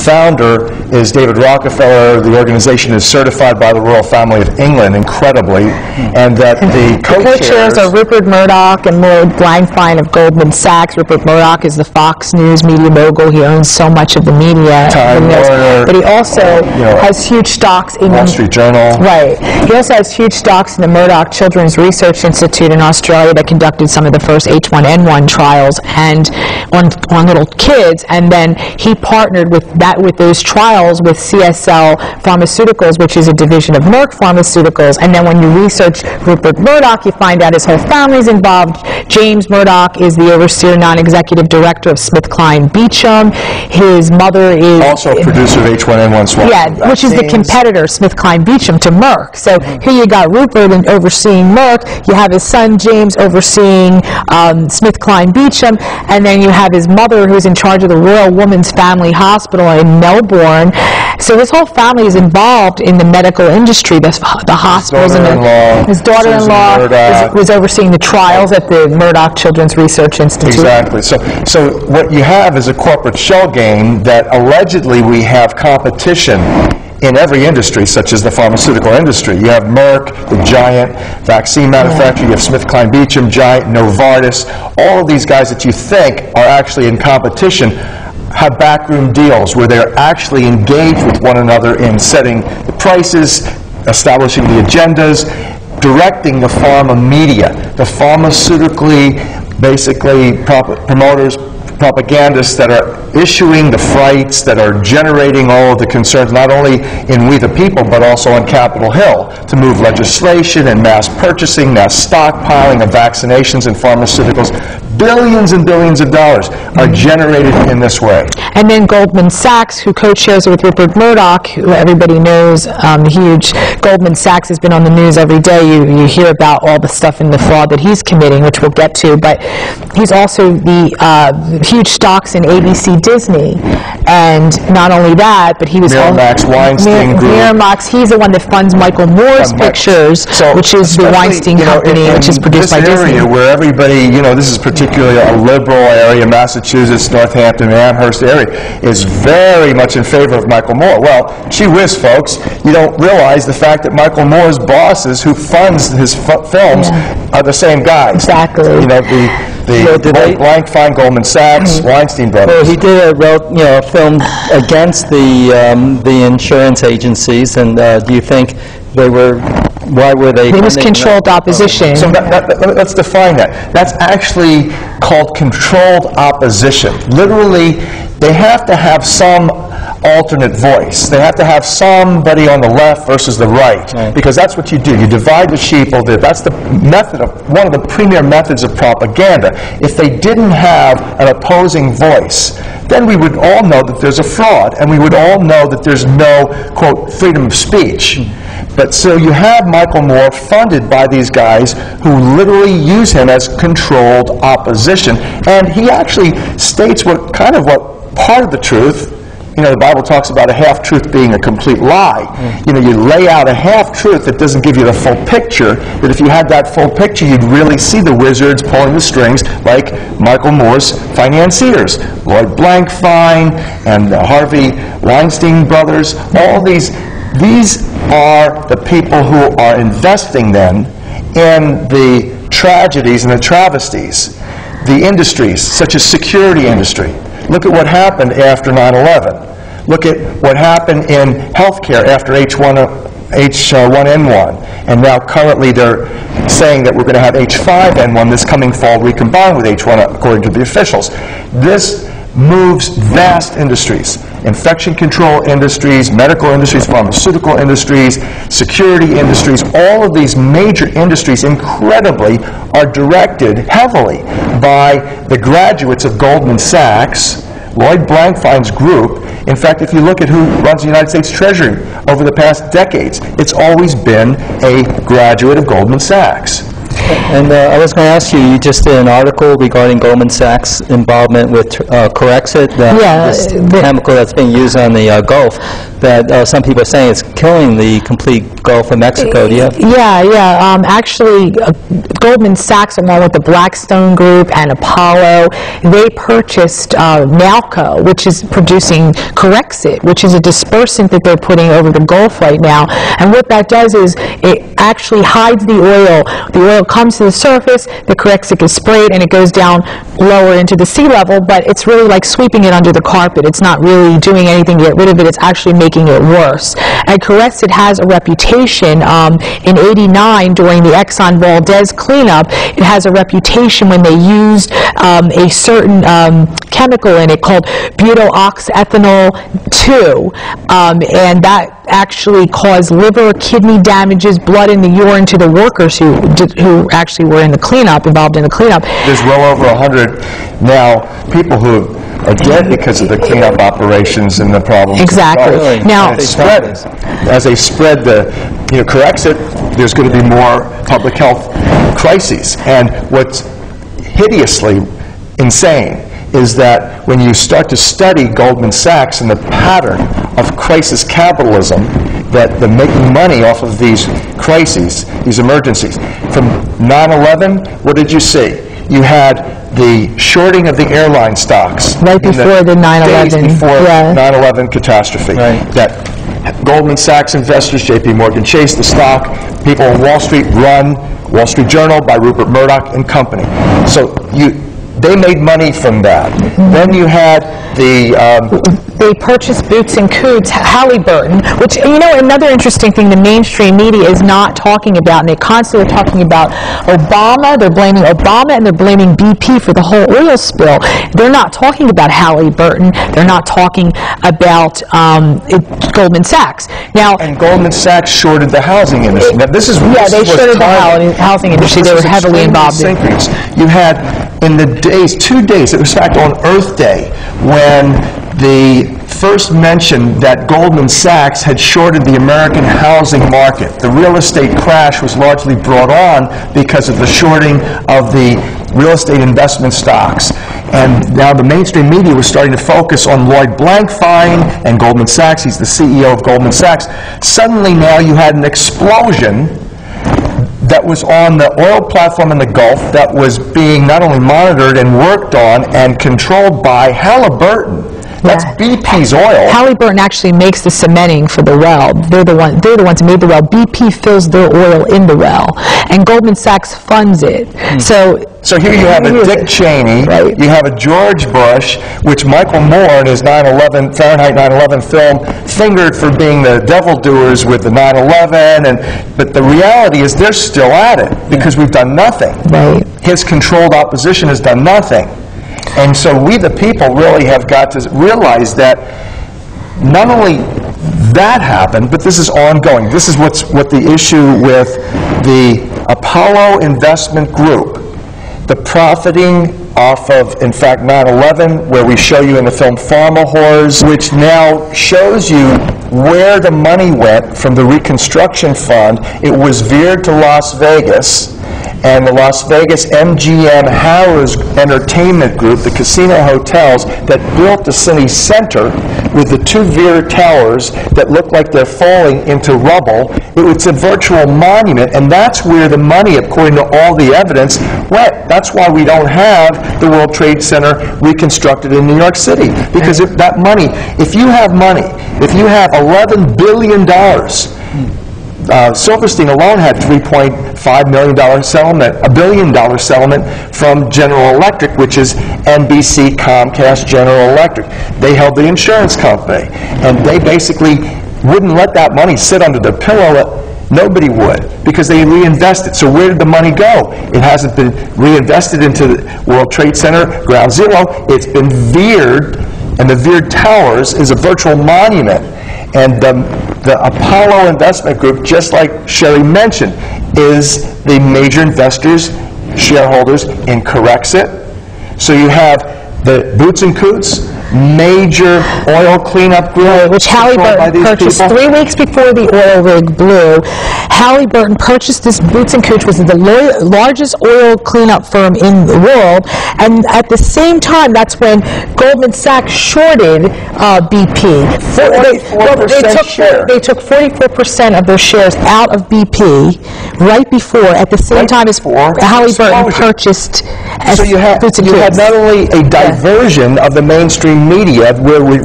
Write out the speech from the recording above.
founder is David Rockefeller. The organization is certified by the Royal Family of England, incredibly, and that the co-chairs are Rupert Murdoch and Lloyd Blankfein of Goldman Sachs. Rupert Murdoch is the Fox News media mogul. He owns so much of the media. Time Warner, but he also has huge stocks in Wall Street Journal. Right. He also has huge stocks in the Murdoch Children's Research Institute in Australia that conducted some of the first H1N1 trials and on little kids, and then he partnered with those trials with CSL Pharmaceuticals, which is a division of Merck Pharmaceuticals. And then when you research Rupert Murdoch, you find out his whole family's involved. James Murdoch is the overseer, non-executive director of SmithKline Beecham. His mother is also a producer of H1N1 swab. Yeah, which is the competitor, SmithKline Beecham, to Merck. So here you got Rupert overseeing Merck. You have his son James overseeing SmithKline Beecham, and then you have his mother, who's in charge of the Royal Women's Family Hospital in Melbourne. So his whole family is involved in the medical industry, the hospitals, and his daughter-in-law was overseeing the trials at the Murdoch Children's Research Institute. Exactly. So what you have is a corporate shell game that allegedly we have competition in every industry, such as the pharmaceutical industry. You have Merck, the giant vaccine manufacturer. You have SmithKline Beecham, giant, Novartis. All of these guys that you think are actually in competition have backroom deals where they're actually engaged with one another in setting the prices, establishing the agendas, directing the pharma media, the pharmaceutically, basically promoters, propagandists that are issuing the frights, that are generating all of the concerns, not only in We the People, but also on Capitol Hill, to move legislation and mass purchasing, mass stockpiling of vaccinations and pharmaceuticals. Billions and billions of dollars are generated in this way. And then Goldman Sachs, who co-chairs with Rupert Murdoch, who everybody knows, huge. Goldman Sachs has been on the news every day. You hear about all the stuff in the fraud that he's committing, which we'll get to. But he's also the huge stocks in ABC Disney. And not only that, but he was Miramax Weinstein Group. Miramax, he's the one that funds Michael Moore's pictures, which is the Weinstein Company, which is produced by Disney. This area where everybody, this is particularly a liberal area, Massachusetts, Northampton, Amherst area, is very much in favor of Michael Moore. Well, gee whiz, folks, you don't realize the fact that Michael Moore's bosses, who funds his films, are the same guys. Exactly. The Blankfein, Goldman Sachs, Weinstein brothers. Well, he did a film against the insurance agencies, and do you think why were they? It was controlled opposition. So let's define that. That's actually called controlled opposition. Literally, they have to have some alternate voice. They have to have somebody on the left versus the right, because that's what you do. You divide the sheeple. That's the method of one of the premier methods of propaganda. If they didn't have an opposing voice, then we would all know that there's a fraud, and we would all know that there's no, quote, freedom of speech. But so you have Michael Moore funded by these guys who literally use him as controlled opposition, and he actually states what part of the truth. The Bible talks about a half-truth being a complete lie. You lay out a half-truth that doesn't give you the full picture, that if you had that full picture, you'd really see the wizards pulling the strings, like Michael Moore's financiers, Lloyd Blankfein and Harvey Weinstein brothers. All these are the people who are investing then in the tragedies and the travesties, the industries, such as security industry. Look at what happened after 9/11. Look at what happened in healthcare after H1N1. And now currently they're saying that we're going to have H5N1 this coming fall recombined with H1 according to the officials. This moves vast industries, infection control industries, medical industries, pharmaceutical industries, security industries. All of these major industries, incredibly, are directed heavily by the graduates of Goldman Sachs, Lloyd Blankfein's group. In fact, if you look at who runs the United States Treasury over the past decades, it's always been a graduate of Goldman Sachs. And I was going to ask you, you just did an article regarding Goldman Sachs' involvement with Corexit, this chemical that's being used on the Gulf, that some people are saying is killing the complete Gulf of Mexico. Do you have? Yeah. Actually, Goldman Sachs, along with the Blackstone Group and Apollo, they purchased Nalco, which is producing Corexit, which is a dispersant that they're putting over the Gulf right now. And what that does is it actually hides the oil. The oil comes to the surface, the Corexit is sprayed, and it goes down lower into the sea level, but it's really like sweeping it under the carpet. It's not really doing anything to get rid of it. It's actually making it worse. And Corexit has a reputation. In '89, during the Exxon Valdez cleanup, it has a reputation when they used a certain chemical in it called butyroxethanol 2, and that actually caused liver, kidney damages, blood in the urine to the workers who actually were in the cleanup, involved in the cleanup. There's well over 100 now people who are dead because of the cleanup operations and the problems. Exactly. Now, as they spread the Corexit, there's going to be more public health crises. And what's hideously insane is that when you start to study Goldman Sachs and the pattern of crisis capitalism, that they're making money off of these crises, these emergencies. From 9/11, what did you see? You had the shorting of the airline stocks. Right before the 9/11. Days before 9/11 catastrophe. Right. That Goldman Sachs investors, J.P. Morgan Chase, the stock, people on Wall Street run Wall Street Journal by Rupert Murdoch and company. So they made money from that. Then you had they purchased Boots and Coots, Halliburton, which, another interesting thing the mainstream media is not talking about, and they constantly are talking about Obama. They're blaming Obama, and they're blaming BP for the whole oil spill. They're not talking about Halliburton. They're not talking about Goldman Sachs. Now, and Goldman Sachs shorted the housing industry. Now, this is they shorted the housing industry. They were heavily involved in it. You had in the 2 days, it was in fact on Earth Day, when the first mention that Goldman Sachs had shorted the American housing market. The real estate crash was largely brought on because of the shorting of the real estate investment stocks. And now the mainstream media was starting to focus on Lloyd Blankfein and Goldman Sachs. He's the CEO of Goldman Sachs. Suddenly now you had an explosion that was on the oil platform in the Gulf that was being not only monitored and worked on and controlled by Halliburton. That's BP's oil. Halliburton actually makes the cementing for the well. They're the ones who made the well. BP fills their oil in the well, and Goldman Sachs funds it. So here you have a Dick Cheney, right. You have a George Bush, which Michael Moore in his Fahrenheit 9/11 film fingered for being the devil doers with the 9/11, but the reality is they're still at it because we've done nothing. Right. His controlled opposition has done nothing. And so we, the people, really have got to realize that not only that happened, but this is ongoing. This is what the issue with the Apollo Investment Group, the profiting off of, in fact, 9/11, where we show you in the film Pharma Whores, which now shows you where the money went from the Reconstruction Fund. It was veered to Las Vegas, and the Las Vegas MGM Harrah's Entertainment Group, the casino hotels that built the city center with the 2 veered towers that look like they're falling into rubble. It's a virtual monument, and that's where the money, according to all the evidence, went. That's why we don't have the World Trade Center reconstructed in New York City. Because if you have money, if you have $11 billion, Silverstein alone had $3.5 million settlement, $1 billion settlement from General Electric, which is NBC, Comcast, General Electric. They held the insurance company, and they basically wouldn't let that money sit under their pillow. Nobody would, because they reinvested. So where did the money go? It hasn't been reinvested into the World Trade Center, Ground Zero. It's been veered, and the veered towers is a virtual monument. And the Apollo Investment Group, just like Sherri mentioned, is the major investors, shareholders in Corexit. So you have the Boots and Coots, major oil cleanup group, which Halliburton purchased 3 weeks before the oil rig blew. Halliburton purchased this. Boots & Cooch was the largest oil cleanup firm in the world, and at the same time, that's when Goldman Sachs shorted BP. They took 44% of their shares out of BP right before, at the same time as Halliburton purchased Boots & Cooch. So you had not only a diversion of the mainstream media, where